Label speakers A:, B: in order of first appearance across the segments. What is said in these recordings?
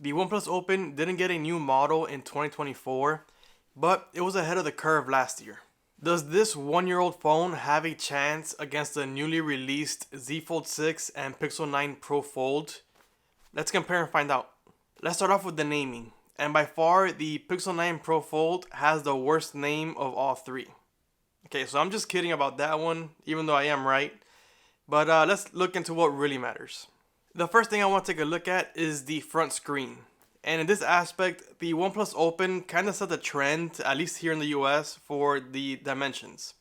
A: The OnePlus Open didn't get a new model in 2024, but it was ahead of the curve last year. Does this 1-year-old phone have a chance against the newly released Z Fold 6 and Pixel 9 Pro Fold? Let's compare and find out. Let's start off with the naming. And by far, the Pixel 9 Pro Fold has the worst name of all three. Okay, so I'm just kidding about that one, even though I am right. But let's look into what really matters. The first thing I want to take a look at is the front screen. And in this aspect, the OnePlus Open kind of set the trend, at least here in the US, for the dimensions.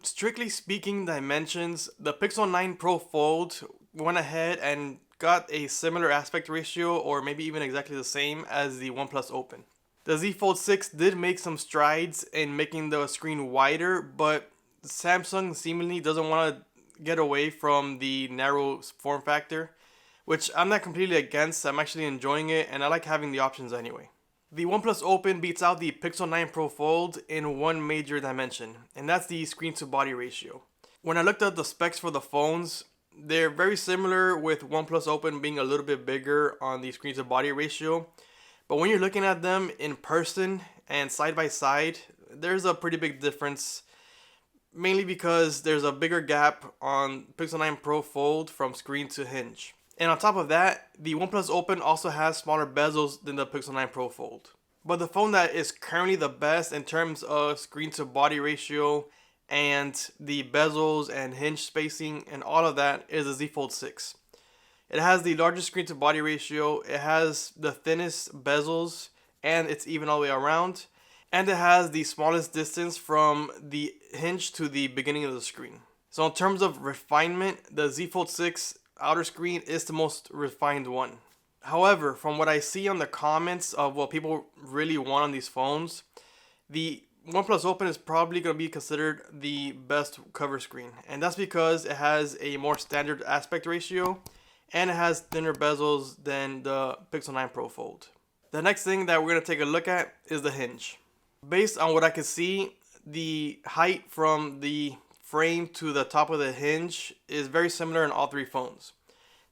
A: Strictly speaking dimensions, the Pixel 9 Pro Fold went ahead and got a similar aspect ratio, or maybe even exactly the same as the OnePlus Open. The Z Fold 6 did make some strides in making the screen wider, but Samsung seemingly doesn't want to get away from the narrow form factor, which I'm not completely against. I'm actually enjoying it, and I like having the options anyway. The OnePlus Open beats out the Pixel 9 Pro Fold in one major dimension, and that's the screen to body ratio. When I looked at the specs for the phones, they're very similar, with OnePlus Open being a little bit bigger on the screen to body ratio. But when you're looking at them in person and side by side, there's a pretty big difference, mainly because there's a bigger gap on Pixel 9 Pro Fold from screen to hinge. And on top of that, the OnePlus Open also has smaller bezels than the Pixel 9 Pro Fold. But the phone that is currently the best in terms of screen to body ratio and the bezels and hinge spacing and all of that is the Z Fold 6. It has the largest screen to body ratio, it has the thinnest bezels, and it's even all the way around. And it has the smallest distance from the hinge to the beginning of the screen. So in terms of refinement, the Z Fold 6 outer screen is the most refined one. However, from what I see on the comments of what people really want on these phones, the OnePlus Open is probably going to be considered the best cover screen. And that's because it has a more standard aspect ratio and it has thinner bezels than the Pixel 9 Pro Fold. The next thing that we're going to take a look at is the hinge. Based on what I can see, the height from the frame to the top of the hinge is very similar in all three phones.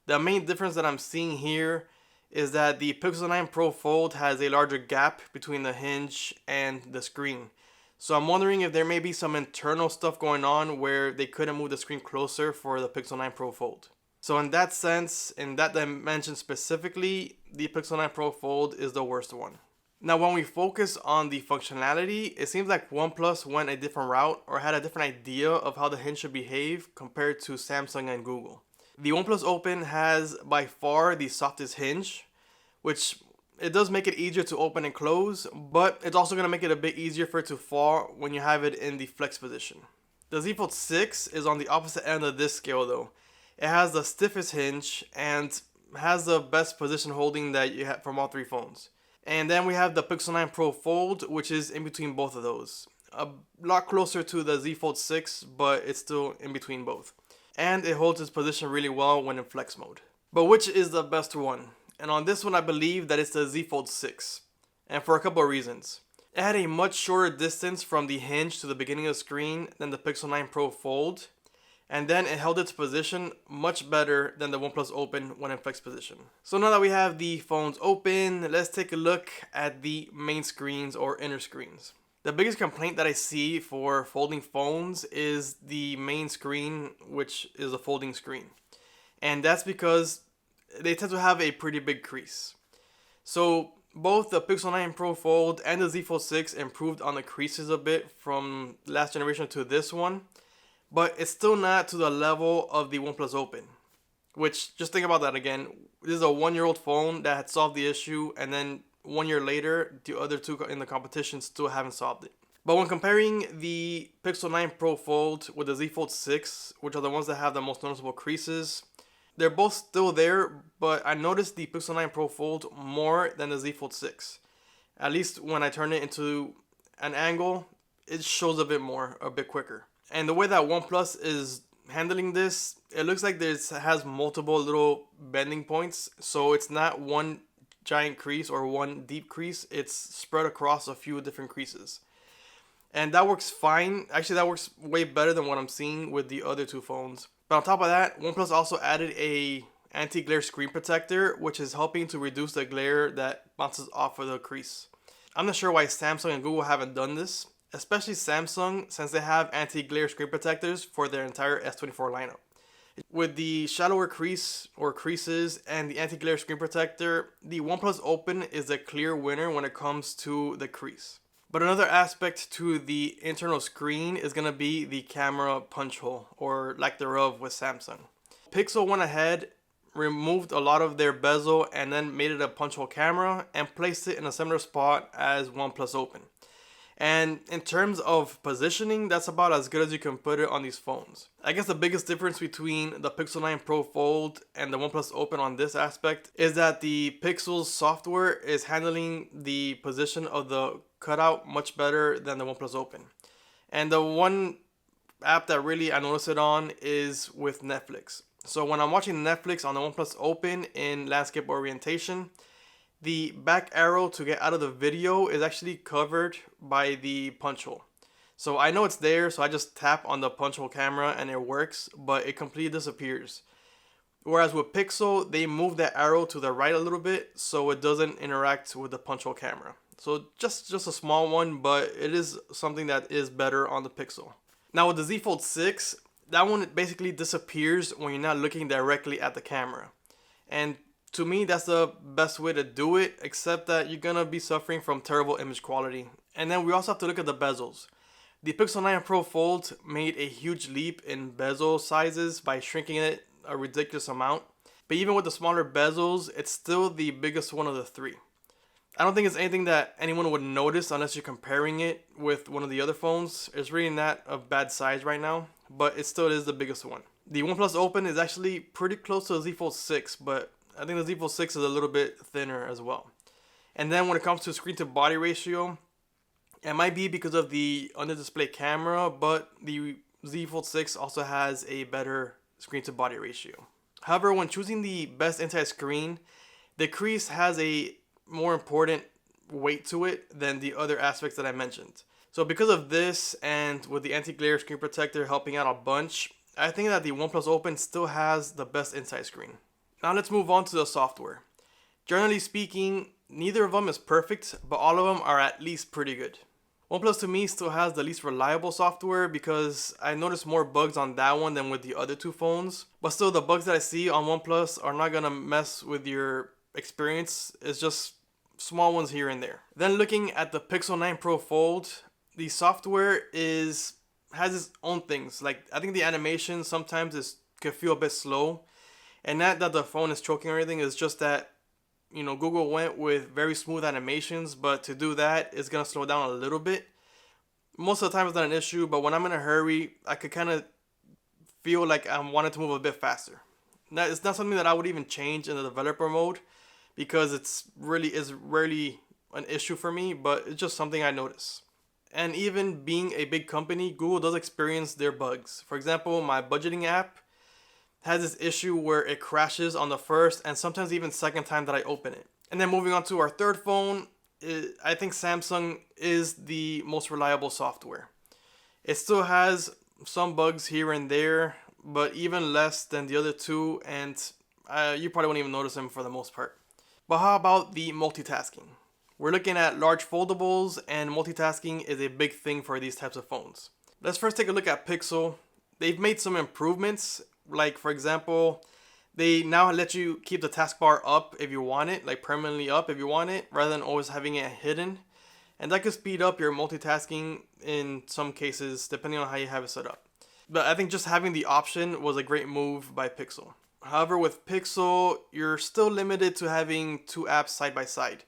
A: The main difference that I'm seeing here is that the Pixel 9 Pro Fold has a larger gap between the hinge and the screen. So I'm wondering if there may be some internal stuff going on where they couldn't move the screen closer for the Pixel 9 Pro Fold. So in that sense, in that dimension specifically, the Pixel 9 Pro Fold is the worst one. Now, when we focus on the functionality, it seems like OnePlus went a different route or had a different idea of how the hinge should behave compared to Samsung and Google. The OnePlus Open has by far the softest hinge, which it does make it easier to open and close, but it's also going to make it a bit easier for it to fall when you have it in the flex position. The Z Fold 6 is on the opposite end of this scale though. It has the stiffest hinge and has the best position holding that you have from all three phones. And then we have the Pixel 9 Pro Fold, which is in between both of those. A lot closer to the Z Fold 6, but it's still in between both. And it holds its position really well when in flex mode. But which is the best one? And on this one, I believe that it's the Z Fold 6. And for a couple of reasons. It had a much shorter distance from the hinge to the beginning of the screen than the Pixel 9 Pro Fold. And then it held its position much better than the OnePlus Open when in flex position. So now that we have the phones open, let's take a look at the main screens or inner screens. The biggest complaint that I see for folding phones is the main screen, which is a folding screen. And that's because they tend to have a pretty big crease. So both the Pixel 9 Pro Fold and the Z Fold 6 improved on the creases a bit from last generation to this one. But it's still not to the level of the OnePlus Open. Which, just think about that again. This is a 1-year-old phone that had solved the issue, and then 1 year later, the other two in the competition still haven't solved it. But when comparing the Pixel 9 Pro Fold with the Z Fold 6, which are the ones that have the most noticeable creases, they're both still there, but I noticed the Pixel 9 Pro Fold more than the Z Fold 6. At least when I turn it into an angle, it shows a bit more, a bit quicker. And the way that OnePlus is handling this, it looks like this has multiple little bending points. So it's not one giant crease or one deep crease. It's spread across a few different creases. And that works fine. Actually, that works way better than what I'm seeing with the other two phones. But on top of that, OnePlus also added a anti-glare screen protector, which is helping to reduce the glare that bounces off of the crease. I'm not sure why Samsung and Google haven't done this, especially Samsung, since they have anti-glare screen protectors for their entire S24 lineup. With the shallower crease or creases and the anti-glare screen protector, the OnePlus Open is the clear winner when it comes to the crease. But another aspect to the internal screen is going to be the camera punch hole, or lack thereof with Samsung. Pixel went ahead, removed a lot of their bezel and then made it a punch hole camera and placed it in a similar spot as OnePlus Open. And in terms of positioning, that's about as good as you can put it on these phones. I guess the biggest difference between the Pixel 9 Pro Fold and the OnePlus Open on this aspect is that the Pixel's software is handling the position of the cutout much better than the OnePlus Open. And the one app that really I notice it on is with Netflix. So when I'm watching Netflix on the OnePlus Open in landscape orientation, the back arrow to get out of the video is actually covered by the punch hole. So I know it's there, so I just tap on the punch hole camera and it works, but it completely disappears. Whereas with Pixel, they move that arrow to the right a little bit so it doesn't interact with the punch hole camera. So just a small one, but it is something that is better on the Pixel. Now with the Z Fold 6, that one basically disappears when you're not looking directly at the camera. And to me, that's the best way to do it, except that you're gonna be suffering from terrible image quality. And then we also have to look at the bezels. The Pixel 9 Pro Fold made a huge leap in bezel sizes by shrinking it a ridiculous amount. But even with the smaller bezels, it's still the biggest one of the three. I don't think it's anything that anyone would notice unless you're comparing it with one of the other phones. It's really not a bad size right now, but it still is the biggest one. The OnePlus Open is actually pretty close to the Z Fold 6, but I think the Z Fold 6 is a little bit thinner as well. And then when it comes to screen to body ratio, it might be because of the under display camera, but the Z Fold 6 also has a better screen to body ratio. However, when choosing the best inside screen, the crease has a more important weight to it than the other aspects that I mentioned. So because of this, and with the anti-glare screen protector helping out a bunch, I think that the OnePlus Open still has the best inside screen. Now let's move on to the software. Generally speaking, neither of them is perfect, but all of them are at least pretty good. OnePlus to me still has the least reliable software because I noticed more bugs on that one than with the other two phones. But still, the bugs that I see on OnePlus are not gonna mess with your experience. It's just small ones here and there. Then looking at the Pixel 9 Pro Fold, the software has its own things. Like I think the animation sometimes can feel a bit slow. And not that the phone is choking or anything, it's just that, Google went with very smooth animations, but to do that, it's going to slow down a little bit. Most of the time it's not an issue, but when I'm in a hurry, I could kind of feel like I wanted to move a bit faster. Now, it's not something that I would even change in the developer mode because it's rarely an issue for me, but it's just something I notice. And even being a big company, Google does experience their bugs. For example, my budgeting app has this issue where it crashes on the first and sometimes even second time that I open it. And then moving on to our third phone, I think Samsung is the most reliable software. It still has some bugs here and there, but even less than the other two, and you probably won't even notice them for the most part. But how about the multitasking? We're looking at large foldables, and multitasking is a big thing for these types of phones. Let's first take a look at Pixel. They've made some improvements. Like, for example, they now let you keep the taskbar up if you want it, like permanently up if you want it, rather than always having it hidden. And that could speed up your multitasking in some cases, depending on how you have it set up. But I think just having the option was a great move by Pixel. However, with Pixel, you're still limited to having two apps side by side.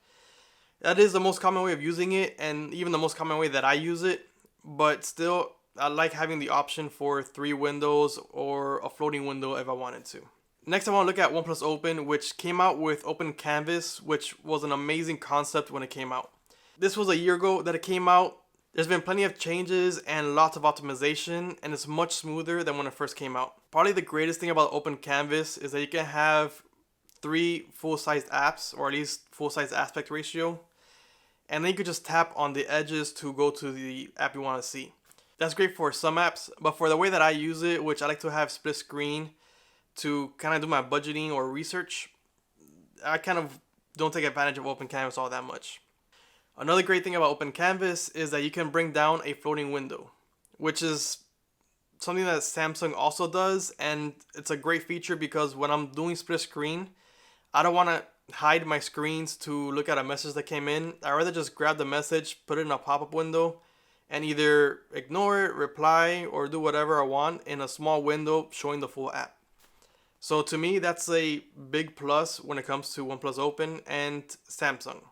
A: That is the most common way of using it, and even the most common way that I use it. But still, I like having the option for 3 windows or a floating window if I wanted to. Next, I want to look at OnePlus Open, which came out with Open Canvas, which was an amazing concept when it came out. This was a year ago that it came out. There's been plenty of changes and lots of optimization, and it's much smoother than when it first came out. Probably the greatest thing about Open Canvas is that you can have 3 full-sized apps, or at least full-size aspect ratio, and then you could just tap on the edges to go to the app you want to see. That's great for some apps, but for the way that I use it, which I like to have split screen to kind of do my budgeting or research, I kind of don't take advantage of Open Canvas all that much. Another great thing about Open Canvas is that you can bring down a floating window, which is something that Samsung also does, and it's a great feature because when I'm doing split screen, I don't want to hide my screens to look at a message that came in. I'd rather just grab the message, put it in a pop-up window, and either ignore it, reply, or do whatever I want in a small window showing the full app. So to me, that's a big plus when it comes to OnePlus Open and Samsung.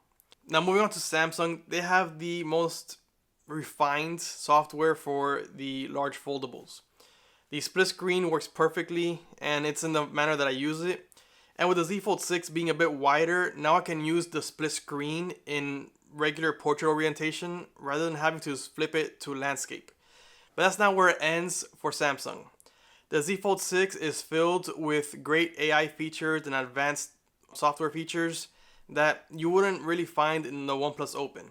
A: Now moving on to Samsung, they have the most refined software for the large foldables. The split screen works perfectly, and it's in the manner that I use it. And with the Z Fold 6 being a bit wider, now I can use the split screen in regular portrait orientation rather than having to flip it to landscape. But that's not where it ends for Samsung. The Z Fold 6 is filled with great AI features and advanced software features that you wouldn't really find in the OnePlus Open.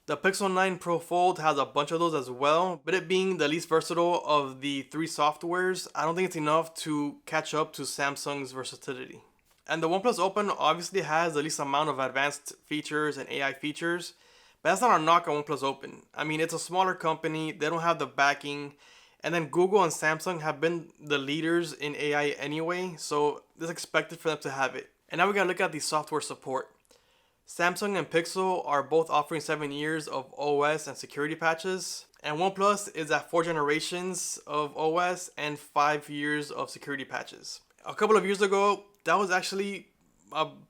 A: The Pixel 9 Pro Fold has a bunch of those as well, but it being the least versatile of the three softwares, I don't think it's enough to catch up to Samsung's versatility. And the OnePlus Open obviously has the least amount of advanced features and AI features, but that's not a knock on OnePlus Open. I mean, it's a smaller company, they don't have the backing, and then Google and Samsung have been the leaders in AI anyway, so it's expected for them to have it. And now we gotta look at the software support. Samsung and Pixel are both offering 7 years of OS and security patches, and OnePlus is at 4 generations of OS and 5 years of security patches. A couple of years ago, that was actually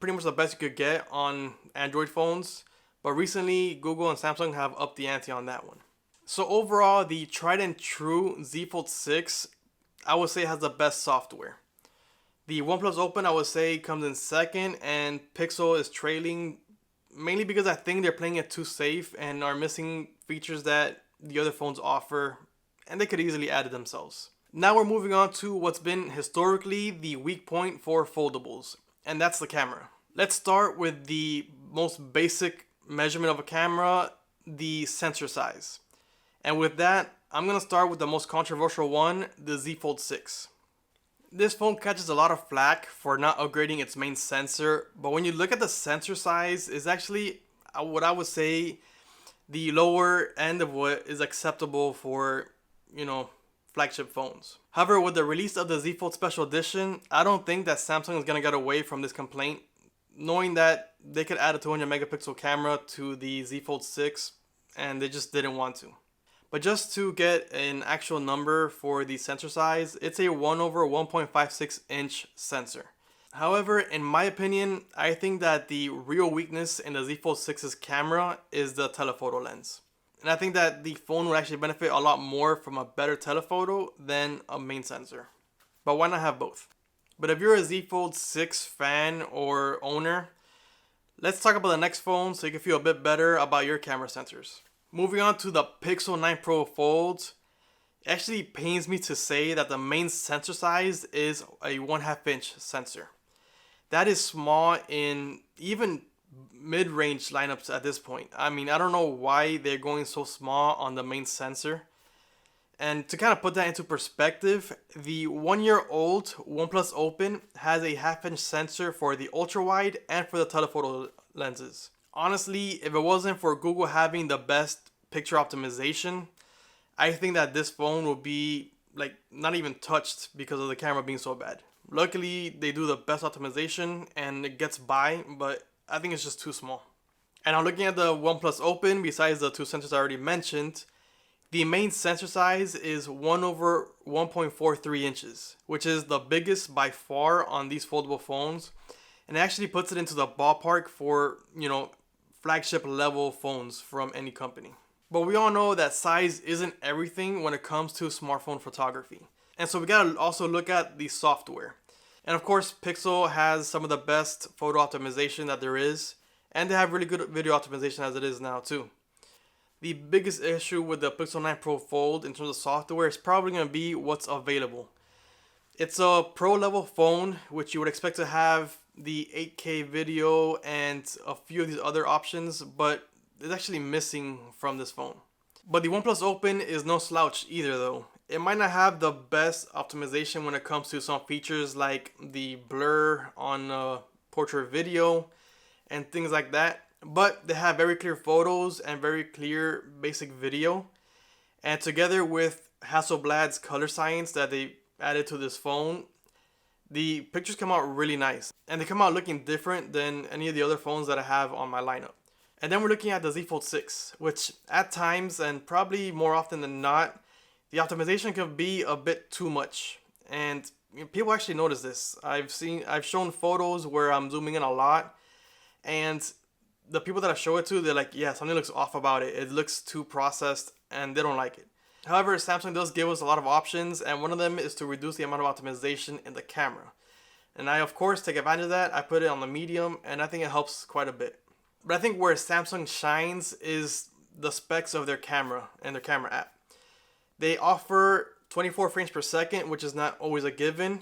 A: pretty much the best you could get on Android phones, but recently Google and Samsung have upped the ante on that one. So overall, the tried and true Z Fold 6, I would say, has the best software. The OnePlus Open, I would say, comes in second, and Pixel is trailing, mainly because I think they're playing it too safe and are missing features that the other phones offer, and they could easily add it themselves. Now we're moving on to what's been historically the weak point for foldables, and that's the camera. Let's start with the most basic measurement of a camera, the sensor size. And with that, I'm going to start with the most controversial one, the Z Fold 6. This phone catches a lot of flack for not upgrading its main sensor, but when you look at the sensor size, it's actually what I would say the lower end of what is acceptable for, flagship phones. However, with the release of the Z Fold Special Edition, I don't think that Samsung is going to get away from this complaint, knowing that they could add a 200 megapixel camera to the Z Fold 6, and they just didn't want to. But just to get an actual number for the sensor size, it's a 1/1.56 inch sensor. However, in my opinion, I think that the real weakness in the Z Fold 6's camera is the telephoto lens. And I think that the phone would actually benefit a lot more from a better telephoto than a main sensor. But why not have both? But if you're a Z Fold 6 fan or owner, let's talk about the next phone so you can feel a bit better about your camera sensors. Moving on to the Pixel 9 Pro Fold, it actually pains me to say that the main sensor size is a 1/2 inch sensor. That is small in even mid-range lineups at this point. I mean, I don't know why they're going so small on the main sensor. And to kind of put that into perspective, the 1-year-old OnePlus Open has a 1/2 inch sensor for the ultra wide and for the telephoto lenses. Honestly, if it wasn't for Google having the best picture optimization, I think that this phone would be not even touched because of the camera being so bad. Luckily, they do the best optimization and it gets by, but I think it's just too small. And now looking at the OnePlus Open, besides the two sensors I already mentioned, the main sensor size is 1/1.43 inches, which is the biggest by far on these foldable phones. And it actually puts it into the ballpark for, flagship level phones from any company. But we all know that size isn't everything when it comes to smartphone photography. And so we gotta also look at the software. And of course, Pixel has some of the best photo optimization that there is, and they have really good video optimization as it is now too. The biggest issue with the Pixel 9 Pro Fold in terms of software is probably going to be what's available. It's a pro level phone, which you would expect to have the 8K video and a few of these other options, but it's actually missing from this phone. But the OnePlus Open is no slouch either though. It might not have the best optimization when it comes to some features like the blur on portrait video and things like that, but they have very clear photos and very clear basic video. And together with Hasselblad's color science that they added to this phone, the pictures come out really nice. And they come out looking different than any of the other phones that I have on my lineup. And then we're looking at the Z Fold 6, which at times, and probably more often than not, the optimization can be a bit too much. And people actually notice this. I've shown photos where I'm zooming in a lot, and the people that I show it to, they're like, yeah, something looks off about it. It looks too processed, and they don't like it. However, Samsung does give us a lot of options, and one of them is to reduce the amount of optimization in the camera. And I, of course, take advantage of that. I put it on the medium, and I think it helps quite a bit. But I think where Samsung shines is the specs of their camera and their camera app. They offer 24 frames per second, which is not always a given.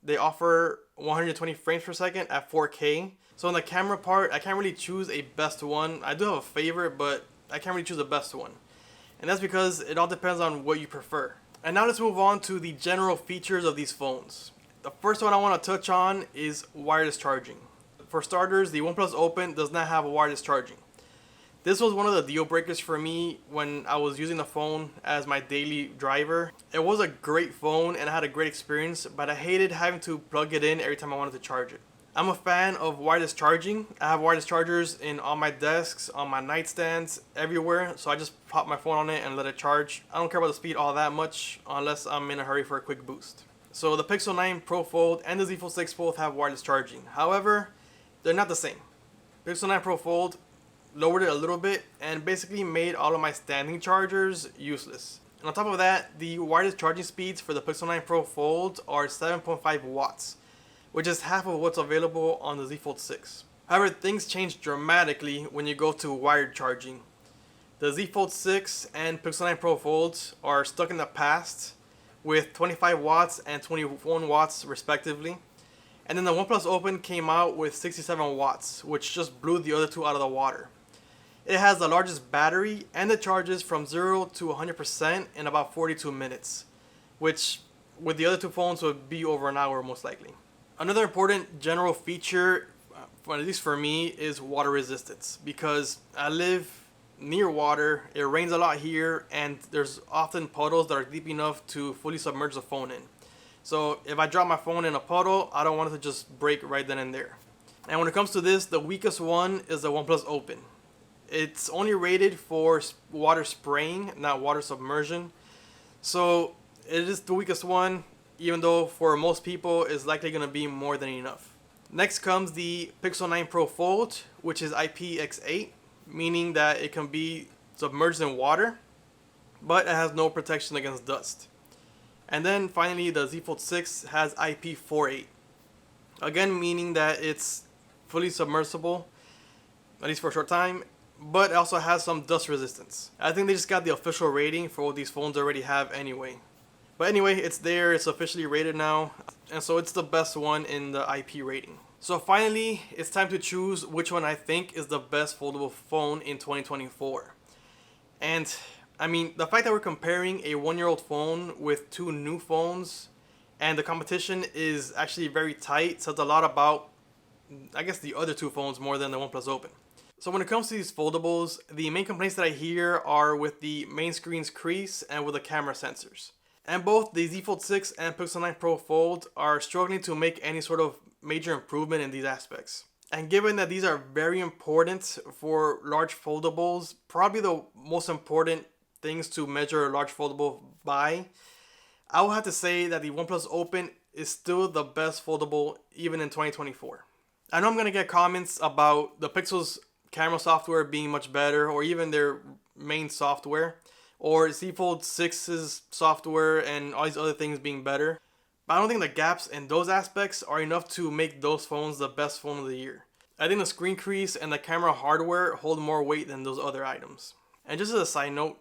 A: They offer 120 frames per second at 4K. So in the camera part, I can't really choose a best one. I do have a favorite, but I can't really choose the best one. And that's because it all depends on what you prefer. And now let's move on to the general features of these phones. The first one I want to touch on is wireless charging. For starters, the OnePlus Open does not have wireless charging. This was one of the deal breakers for me when I was using the phone as my daily driver. It was a great phone and I had a great experience, but I hated having to plug it in every time I wanted to charge it. I'm a fan of wireless charging. I have wireless chargers in all my desks, on my nightstands, everywhere. So I just pop my phone on it and let it charge. I don't care about the speed all that much unless I'm in a hurry for a quick boost. So the Pixel 9 Pro Fold and the Z Fold 6 both have wireless charging. However, they're not the same. Pixel 9 Pro Fold lowered it a little bit and basically made all of my standing chargers useless. And on top of that, the wireless charging speeds for the Pixel 9 Pro Fold are 7.5 watts, which is half of what's available on the Z Fold 6. However, things change dramatically when you go to wired charging. The Z Fold 6 and Pixel 9 Pro Folds are stuck in the past with 25 watts and 21 watts respectively. And then the OnePlus Open came out with 67 watts, which just blew the other two out of the water. It has the largest battery and it charges from 0 to 100% in about 42 minutes, which with the other two phones would be over an hour most likely. Another important general feature, at least for me, is water resistance, because I live near water, it rains a lot here, and there's often puddles that are deep enough to fully submerge the phone in. So if I drop my phone in a puddle, I don't want it to just break right then and there. And when it comes to this, the weakest one is the OnePlus Open. It's only rated for water spraying, not water submersion. So it is the weakest one, even though for most people it's likely going to be more than enough. Next comes the Pixel 9 Pro Fold, which is IPX8, meaning that it can be submerged in water, but it has no protection against dust. And then finally the Z Fold 6 has IP48, again meaning that it's fully submersible, at least for a short time, but it also has some dust resistance. I think they just got the official rating for what these phones already have anyway. But anyway, it's there, it's officially rated now, and so it's the best one in the IP rating. So finally, it's time to choose which one I think is the best foldable phone in 2024. And I mean, the fact that we're comparing a one-year-old phone with two new phones and the competition is actually very tight says a lot about, I guess, the other two phones more than the OnePlus Open. So when it comes to these foldables, the main complaints that I hear are with the main screen's crease and with the camera sensors. And both the Z Fold 6 and Pixel 9 Pro Fold are struggling to make any sort of major improvement in these aspects. And given that these are very important for large foldables, probably the most important things to measure a large foldable by, I will have to say that the OnePlus Open is still the best foldable even in 2024. I know I'm going to get comments about the Pixel's camera software being much better, or even their main software, or Z Fold 6's software and all these other things being better. But I don't think the gaps in those aspects are enough to make those phones the best phone of the year. I think the screen crease and the camera hardware hold more weight than those other items. And just as a side note,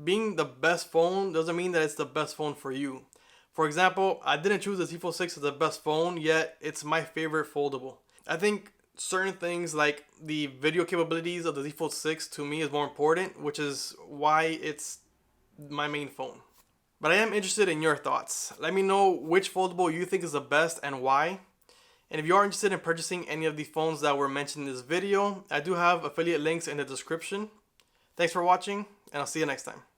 A: being the best phone doesn't mean that it's the best phone for you. For example, I didn't choose the Z Fold 6 as the best phone, yet it's my favorite foldable. I think certain things like the video capabilities of the Z Fold 6 to me is more important, which is why it's my main phone. But I am interested in your thoughts. Let me know which foldable you think is the best and why. And if you are interested in purchasing any of the phones that were mentioned in this video, I do have affiliate links in the description. Thanks for watching, and I'll see you next time.